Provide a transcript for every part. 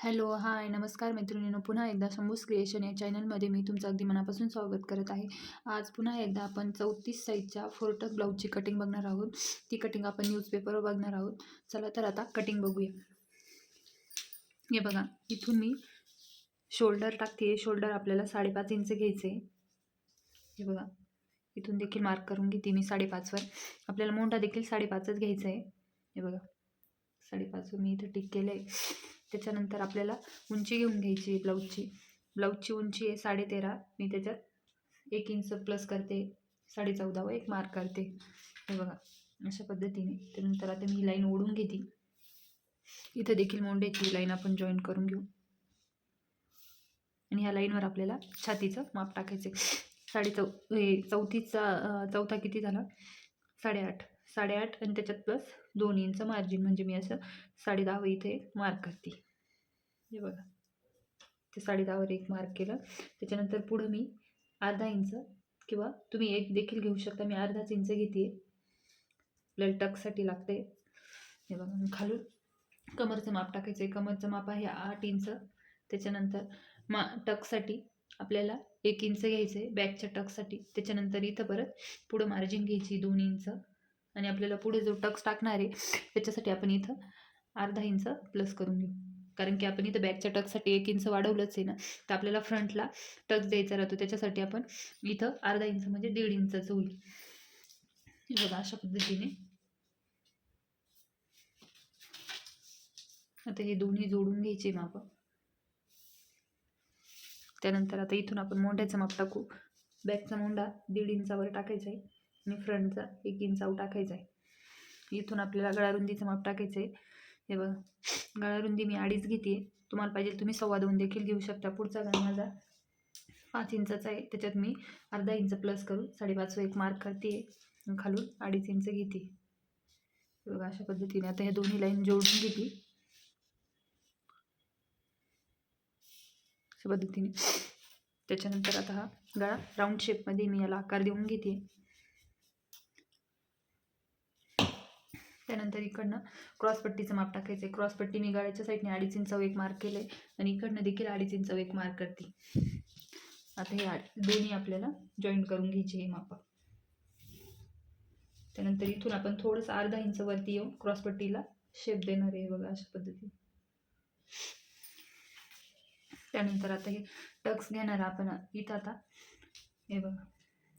Hello, हाय, नमस्कार मैत्रिणींनो. पुन्हा एकदा शंभूज क्रिएशन या चॅनलमध्ये मी तुमचं अगदी मनापासून स्वागत करत आहे. आज पुन्हा एकदा आपण 34 साईजच्या फोरटक ब्लाऊजची कटिंग बघणार आहोत. ती कटिंग आपण न्यूजपेपरवर बघणार आहोत. चला तर आता कटिंग बघूया. हे बघा, इथून मी शोल्डर टाकते. शोल्डर आपल्याला 5.5 इंच घ्यायचे. हे बघा, इथून देखील मार्क करून घेते मी 5.5 वर. आपल्याला मोंढा देखील 5.5च घ्यायचा आहे. हे बघा, 5.5 मी इथं टिक केलं आहे. त्याच्यानंतर आपल्याला उंची घेऊन घ्यायची ब्लाऊजची. ब्लाऊजची उंची आहे 13.5. मी त्याच्यात 1 इंच प्लस करते. 14.5 वर एक मार्क करते. हे बघा, अशा पद्धतीने. त्यानंतर आता मी लाईन ओढून घेते. इथं देखील मोंढ्याची लाईन आपण जॉईन करून घेऊ. आणि ह्या लाईनवर आपल्याला छातीचं माप टाकायचं आहे. चौथा किती झाला? 8.5. 8.5 आणि त्याच्यात प्लस 2 इंच मार्जिन, म्हणजे मी असं 10.5 इथे मार्क करते. हे बघा, ते 10.5 वर एक मार्क केलं. त्याच्यानंतर पुढं मी अर्धा इंच किंवा तुम्ही 1 देखील घेऊ शकता. मी अर्धाच इंच घेते. आपल्याला टक्ससाठी लागते. हे बघा, खालून कमरचं माप टाकायचं आहे. कमरचं माप आहे 8 इंच. त्याच्यानंतर टक्ससाठी आपल्याला 1 इंच घ्यायचं आहे बॅकच्या टक्ससाठी. त्याच्यानंतर इथं परत पुढं मार्जिन घ्यायची 2 इंच. आणि आपल्याला पुढे जो टक्स टाकणार आहे त्याच्यासाठी आपण इथं अर्धा इंच प्लस करून घेऊ. कारण की आपण इथं बॅकच्या टक्ससाठी 1 इंच वाढवलंच आहे ना, तर आपल्याला फ्रंटला टक्स द्यायचा राहतो. त्याच्यासाठी आपण इथं अर्धा इंच म्हणजे 1.5 इंचच होईल. हे बघा, अशा पद्धतीने आता हे दोन्ही जोडून घ्यायचे माप. त्यानंतर आता इथून आपण मोंढ्याचं माप टाकू. बॅकचा मोंढा 1.5 इंचावर टाकायचा आहे आणि फ्रंटचा 1 इंचावर टाकायचा आहे. इथून आपल्याला गळारुंदीचं माप टाकायचं आहे. हे बघा, गळारुंदी मी 2.5 घेते. तुम्हाला पाहिजे तुम्ही 2.25 देखील घेऊ शकता. पुढचा गळा माझा 5 इंचाचा आहे. त्याच्यात मी अर्धा इंच प्लस करून 5.5 वर एक मार्क करते. खालून 2.5 इंच घेते. हे बघा, अशा पद्धतीने आता ह्या दोन्ही लाईन जोडून घेते अशा पद्धतीने. त्याच्यानंतर आता हा गळा राऊंड शेपमध्ये मी याला आकार देऊन घेते. त्यानंतर इकडनं क्रॉसपट्टीचं माप टाकायचं आहे. क्रॉसपट्टी मी गळ्याच्या साईडने 2.5 इंचावर एक मार्क केलं आहे आणि इकडनं देखील 2.5 इंचावर एक मार्क करते. आता हे दोन्ही आपल्याला जॉईन करून घ्यायचे हे माप. त्यानंतर इथून आपण थोडंसं अर्धा इंच वरती येऊन क्रॉसपट्टीला शेप देणार आहे. बघा, अशा पद्धतीने. त्यानंतर आता हे टक्स घेणार आपण इथं. आता हे बघा,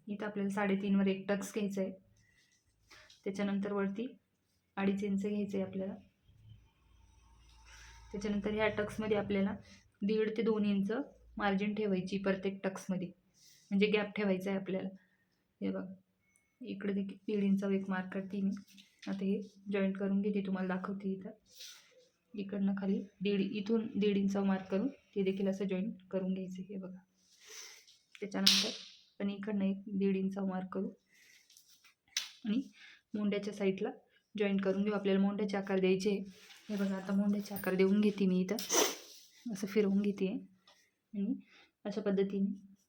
इथं आपल्याला 3.5 वर एक टक्स घ्यायचं आहे. त्याच्यानंतर वरती 2.5 इंच घ्यायचं आहे आपल्याला. त्याच्यानंतर ह्या टक्समध्ये आपल्याला 1.5 ते 2 इंच मार्जिन ठेवायची प्रत्येक टक्समध्ये, म्हणजे गॅप ठेवायचा आहे आपल्याला. हे बघा, इकडे देखील 1.5 इंचावर एक मार्क करते मी. आता हे जॉईंट करून घेते, तुम्हाला दाखवते. इथं इकडनं खाली इथून 1.5 इंचावर मार्क करून ते देखील असं जॉईंट करून घ्यायचं. हे बघा, त्याच्यानंतर पण इकडनं 1.5 इंचावर मार्क करू आणि मोंढ्याच्या साईडला जॉईंट करून घेऊ. आपल्याला मोंढ्याचे आकार द्यायचे. हे बघा, आता मोंढ्याचे आकार देऊन घेते मी. इथं असं फिरवून घेते आणि अशा पद्धतीने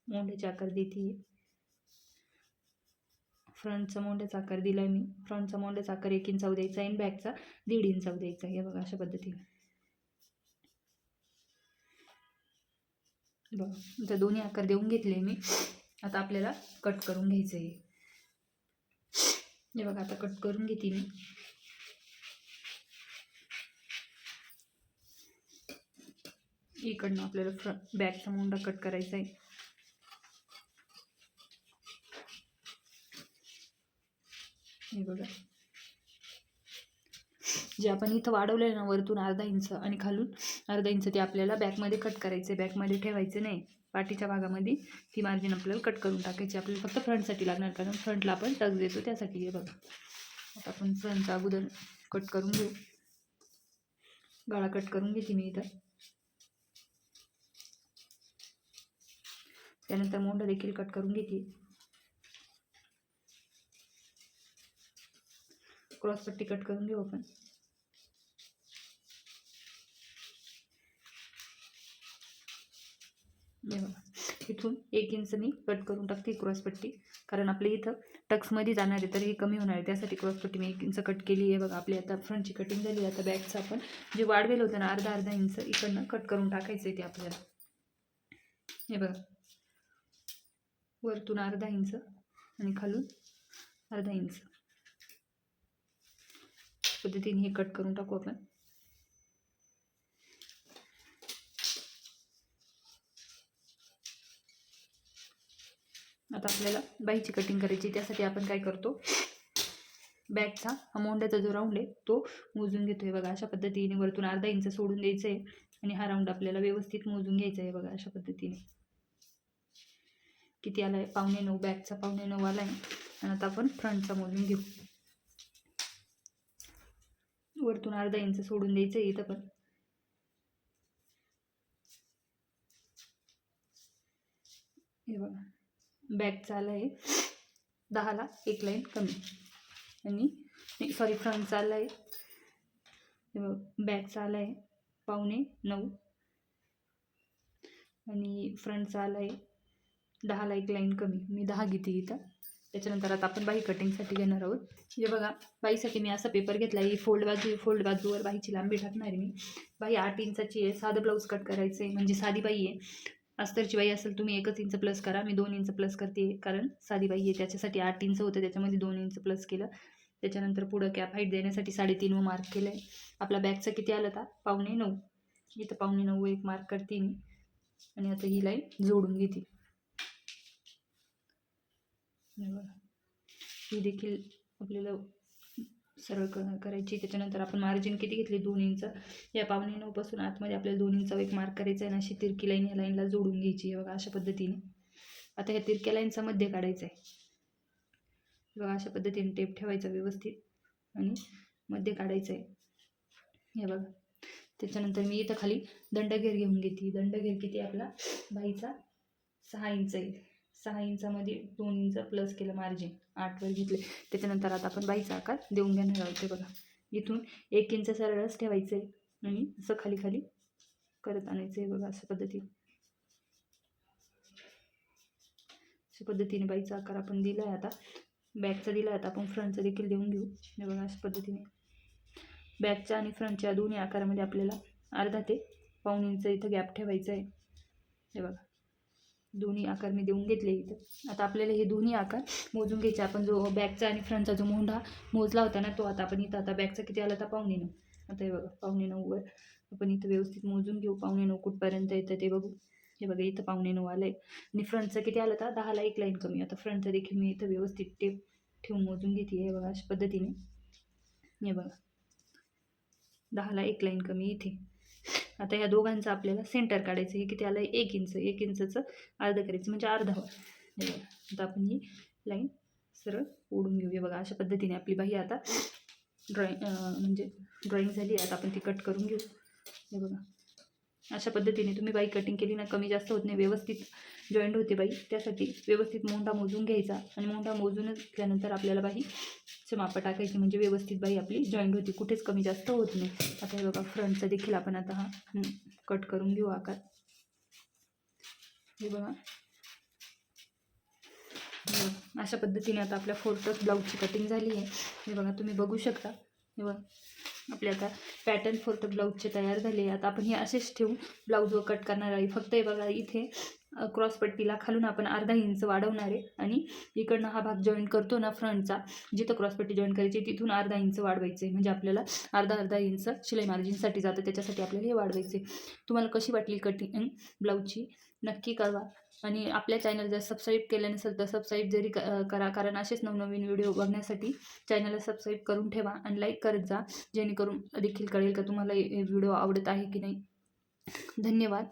मोंढ्याचे आकार देते. फ्रंटचा मोंढ्याचा आकार दिला आहे मी. फ्रंटचा मोंढ्याचा आकार 1 इंचावर द्यायचा आहे आणि बॅकचा 1.5 इंचावर द्यायचा आहे. हे बघा, अशा पद्धतीने. बघा, आता दोन्ही आकार देऊन घेतले मी. आता आपल्याला कट करून घ्यायचं आहे. हे बघा, आता कट करून घेते मी. इकडनं आपल्याला बॅकचा मोंढा कट करायचा आहे. हे बघा, जे आपण इथं वाढवलं ना वरतून अर्धा इंच आणि खालून अर्धा इंच, ते आपल्याला बॅकमध्ये कट करायचं आहे. बॅकमध्ये ठेवायचं नाही. पाठीच्या भागामध्ये ती मार्जिन आपल्याला कट करून टाकायची. आपल्याला फक्त फ्रंटसाठी लागणार, कारण फ्रंटला आपण टक्स देतो त्यासाठी. हे बघा, आता आपण फ्रंटचा अगोदर कट करून घेऊ. गळा कट करून घेते मी इथं. त्यानंतर मोंढा देखील कट करून घेते. क्रॉसपट्टी कट करून घेऊ आपण. हे बघा, इथून 1 इंच मी कट करून टाकते क्रॉसपट्टी, कारण आपल्या इथं टक्समध्ये जाणार आहे तर हे कमी होणार आहे. त्यासाठी क्रॉसपट्टी मी 1 इंच कट केली आहे बघा. आपली आता फ्रंटची कटिंग झाली. आता बॅकचं आपण जे वाढवेल होतं ना अर्धा इंच इकडनं कट करून टाकायचं आहे ते आपल्याला. हे बघा, वरतून अर्धा इंच आणि खालून अर्धा इंच पद्धतीने हे कट करून टाकू आपण. आता आपल्याला बाईची कटिंग करायची. त्यासाठी आपण काय करतो, बॅकचा हा मोंड्याचा जो राऊंड आहे तो मोजून घेतोय बघा. अशा पद्धतीने वरतून अर्धा इंच सोडून द्यायचं आहे आणि हा राऊंड आपल्याला व्यवस्थित मोजून घ्यायचा आहे बघा. अशा पद्धतीने किती आला आहे, 9.25. बॅकचा 9.25 आला आहे. आणि आता आपण फ्रंटचा मोजून घेऊ. वरतून अर्धा इंच सोडून द्यायचं आहे इथं पण. हे बघा, बॅकचा आला आहे 10ला 1 लाईन कमी आणि सॉरी फ्रंटचा आला आहे, बॅकचा आला आहे 8.25 आणि फ्रंटचा आला आहे 10ला 1 लाईन कमी. मी 10 घेते इथं. त्याच्यानंतर आता आपण बाही कटिंगसाठी घेणार आहोत. हे बघा, बाहीसाठी मी असा पेपर घेतला आहे. फोल्ड बाजूवर बाहीची लांबी टाकणार आहे मी. बाही 8 इंचाची आहे. साधं ब्लाऊज कट करायचं आहे म्हणजे साधी बाही आहे. अस्तरची बाई असेल तुम्ही 1 इंच प्लस करा. मी 2 इंच प्लस करते कारण साधी बाई आहे. त्याच्यासाठी 8 इंच होतं, त्याच्यामध्ये 2 इंच प्लस केलं. त्याच्यानंतर पुढं कॅप हाईट देण्यासाठी 3.5 मार्क केलं आहे. आपला बॅकचा किती आला होता, 8.25. इथं 8.25 एक मार्क करते मी आणि आता ही लाईन जोडून घेते. ही देखील आपल्याला सरळ करायची. त्याच्यानंतर आपण मार्जिन किती घेतली, 2 इंच. या 8.25 पासून आतमध्ये आपल्याला 2 इंच एक मार्क करायचा आहे आणि अशी तिरकी लाईन या लाईनला जोडून घ्यायची आहे बघा. अशा पद्धतीने आता ह्या तिरक्या लाईनचा मध्ये काढायचा आहे बघा. अशा पद्धतीने टेप ठेवायचा व्यवस्थित आणि मध्ये काढायचं आहे. हे बघा, त्याच्यानंतर मी इथं खाली दंडघेर घेऊन घेते. दंडघेर किती आपला बाईचा 6 इंच आहे. 6 इंचामध्ये 2 इंच प्लस केलं, मार्जिन 8 वर घेतले. त्याच्यानंतर आता आपण बाईचा आकार देऊन घेणार आहोत. ते बघा, इथून 1 इंच सरळच ठेवायचं आहे आणि असं खाली खाली करत आणायचं आहे बघा. अशा पद्धतीने बाईचा आकार आपण दिला आहे. आता बॅकचा दिला आहे, आता आपण फ्रंटचा देखील देऊन घेऊ. हे बघा, अशा पद्धतीने बॅकच्या आणि फ्रंटच्या दोन्ही आकारामध्ये आपल्याला अर्धा ते 1.25 इंच इथं गॅप ठेवायचा आहे. हे बघा, दोन्ही आकार मी देऊन घेतले इथं. आता आपल्याला हे दोन्ही आकार मोजून घ्यायचे. आपण जो बॅकचा आणि फ्रंटचा जो मोंढा मोजला होता ना तो आता आपण इथं, आता बॅकचा किती आला होता, 8.25. आता हे बघा 8.25 वर आपण इथं व्यवस्थित मोजून घेऊ. 8.25 कुठपर्यंत येतं ते बघू. हे बघा, इथं 8.25 आलं आहे आणि फ्रंटचं किती आलं होता, 10ला 1 लाईन कमी. आता फ्रंटचं देखील मी इथं व्यवस्थित टेप ठेवून मोजून घेते. हे बघा, अशा पद्धतीने. हे बघा, 10ला 1 लाईन कमी इथे. आता ह्या दोघांचं आपल्याला सेंटर काढायचं. हे किती आलं आहे, 1 इंच. 1 इंचचं अर्ध करायचं म्हणजे अर्धावर. हे बघा, आता आपण ही लाईन सरळ ओढून घेऊ. हे बघा, अशा पद्धतीने आपली बाही आता ड्रॉईंग झाली. आता आपण ती कट करून घेऊ. हे बघा, अशा पद्धतीने तुम्ही बाई कटिंग केली ना, कमी जास्त होत नाही, व्यवस्थित जॉईंट होते बाई. त्यासाठी व्यवस्थित मोंढा मोजून घ्यायचा आणि मोंढा मोजूनच घेतल्यानंतर आपल्याला बाईचे मापं टाकायची म्हणजे व्यवस्थित बाई आपली जॉईंट होती, कुठेच कमी जास्त होत नाही. आता हे बघा, फ्रंटचा देखील आपण आता हा कट करून घेऊ आकार. हे बघा, अशा पद्धतीने आता आपल्या 4 ब्लाऊजची कटिंग झाली आहे. हे बघा, तुम्ही बघू शकता. हे बघा, आपले आता पॅटर्न 4 ब्लाऊजचे तयार झाले. आता आपण हे असेच ठेवून ब्लाऊजवर कट करणार आहे. फक्त हे बघा, इथे क्रॉसपट्टीला खालून आपण अर्धा इंच वाढवणार आहे आणि इकडनं हा भाग जॉईन करतो ना फ्रंटचा, जिथं क्रॉसपट्टी जॉईन करायची तिथून अर्धा इंच वाढवायचं आहे. म्हणजे आपल्याला अर्धा इंच शिलाई मार्जिनसाठी जातं, त्याच्यासाठी आपल्याला हे वाढवायचे. तुम्हाला कशी वाटली कटिंग ब्लाऊजची नक्की कळवा. आणि आपल्या चॅनल जर सबस्क्राईब केलं नसेल तर सबस्क्राईब जरी करा, कारण असेच नवनवीन व्हिडिओ बघण्यासाठी चॅनलला सबस्क्राईब करून ठेवा आणि लाईक करत जा, जेणेकरून देखील कळेल का तुम्हाला हे व्हिडिओ आवडत आहे की नाही. धन्यवाद.